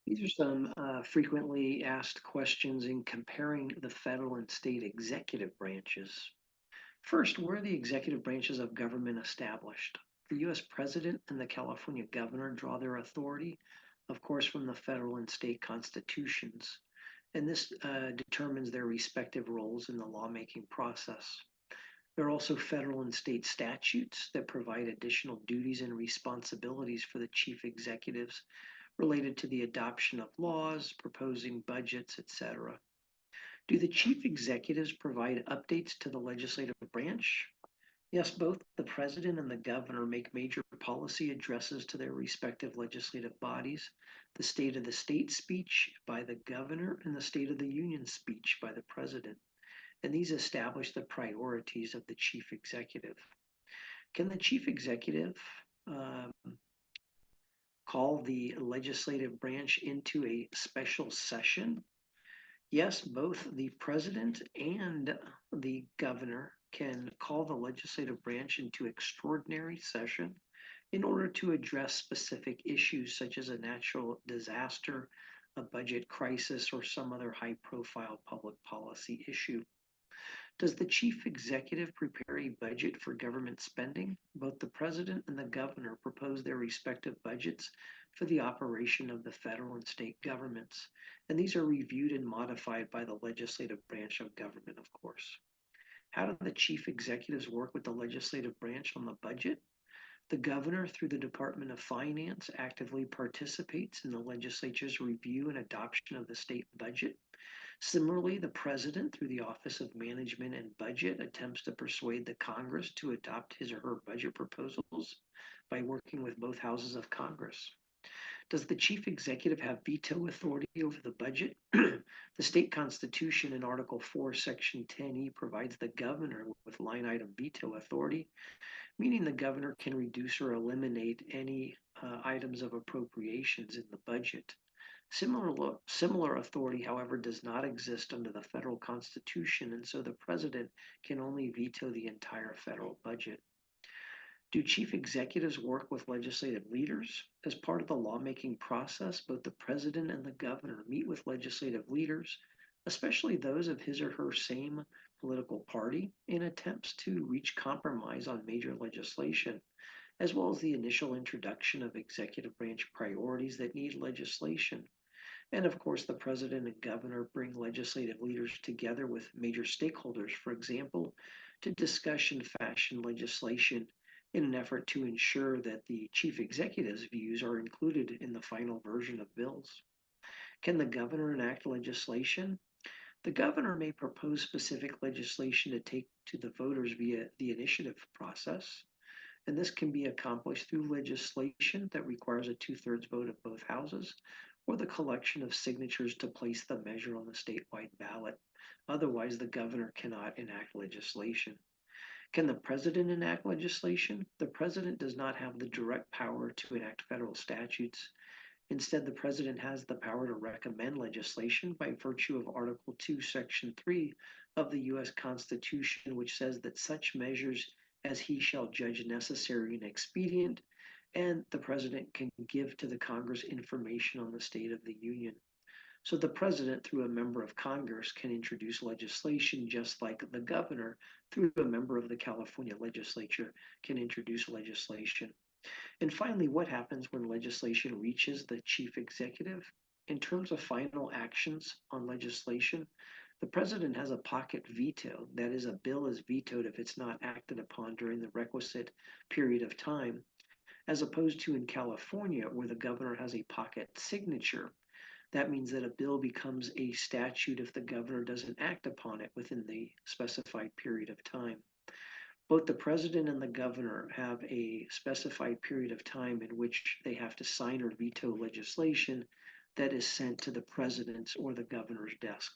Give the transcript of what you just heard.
These are some frequently asked questions in comparing the federal and state executive branches. First, where are the executive branches of government established? The U.S. President and the California governor draw their authority, of course, from the federal and state constitutions, and this determines their respective roles in the lawmaking process. There are also federal and state statutes that provide additional duties and responsibilities for the chief executives related to the adoption of laws, proposing budgets, etc. Do the chief executives provide updates to the legislative branch? Yes, both the president and the governor make major policy addresses to their respective legislative bodies, the State of the State speech by the governor and the State of the Union speech by the president. And these establish the priorities of the chief executive. Can the chief executive um, call the legislative branch into a special session? Yes, both the president and the governor can call the legislative branch into extraordinary session in order to address specific issues such as a natural disaster, a budget crisis, or some other high profile public policy issue. Does the chief executive prepare a budget for government spending? Both the president and the governor propose their respective budgets for the operation of the federal and state governments, and these are reviewed and modified by the legislative branch of government, of course. How do the chief executives work with the legislative branch on the budget? The governor, through the Department of Finance, actively participates in the legislature's review and adoption of the state budget. Similarly, the president, through the Office of Management and Budget, attempts to persuade the Congress to adopt his or her budget proposals by working with both houses of Congress. Does the chief executive have veto authority over the budget? The state constitution in Article 4, Section 10E provides the governor with line item veto authority, meaning the governor can reduce or eliminate any items of appropriations in the budget. Similar authority, however, does not exist under the federal constitution, and so the president can only veto the entire federal budget. Do chief executives work with legislative leaders? As part of the lawmaking process, both the president and the governor meet with legislative leaders, especially those of his or her same political party, in attempts to reach compromise on major legislation, as well as the initial introduction of executive branch priorities that need legislation. And of course, the president and governor bring legislative leaders together with major stakeholders, for example, to discuss and fashion legislation in an effort to ensure that the chief executive's views are included in the final version of bills. Can the governor enact legislation? The governor may propose specific legislation to take to the voters via the initiative process, and this can be accomplished through legislation that requires a two-thirds vote of both houses or the collection of signatures to place the measure on the statewide ballot. Otherwise, the governor cannot enact legislation. Can the president enact legislation? The president does not have the direct power to enact federal statutes. Instead, the president has the power to recommend legislation by virtue of Article 2, Section 3 of the U.S. Constitution, which says that such measures as he shall judge necessary and expedient, and the president can give to the Congress information on the state of the Union. So the president, through a member of Congress, can introduce legislation just like the governor, through a member of the California legislature, can introduce legislation. And finally, what happens when legislation reaches the chief executive? In terms of final actions on legislation, the president has a pocket veto. That is, a bill is vetoed if it's not acted upon during the requisite period of time, as opposed to in California, where the governor has a pocket signature. That means that a bill becomes a statute if the governor doesn't act upon it within the specified period of time. Both the president and the governor have a specified period of time in which they have to sign or veto legislation that is sent to the president's or the governor's desk.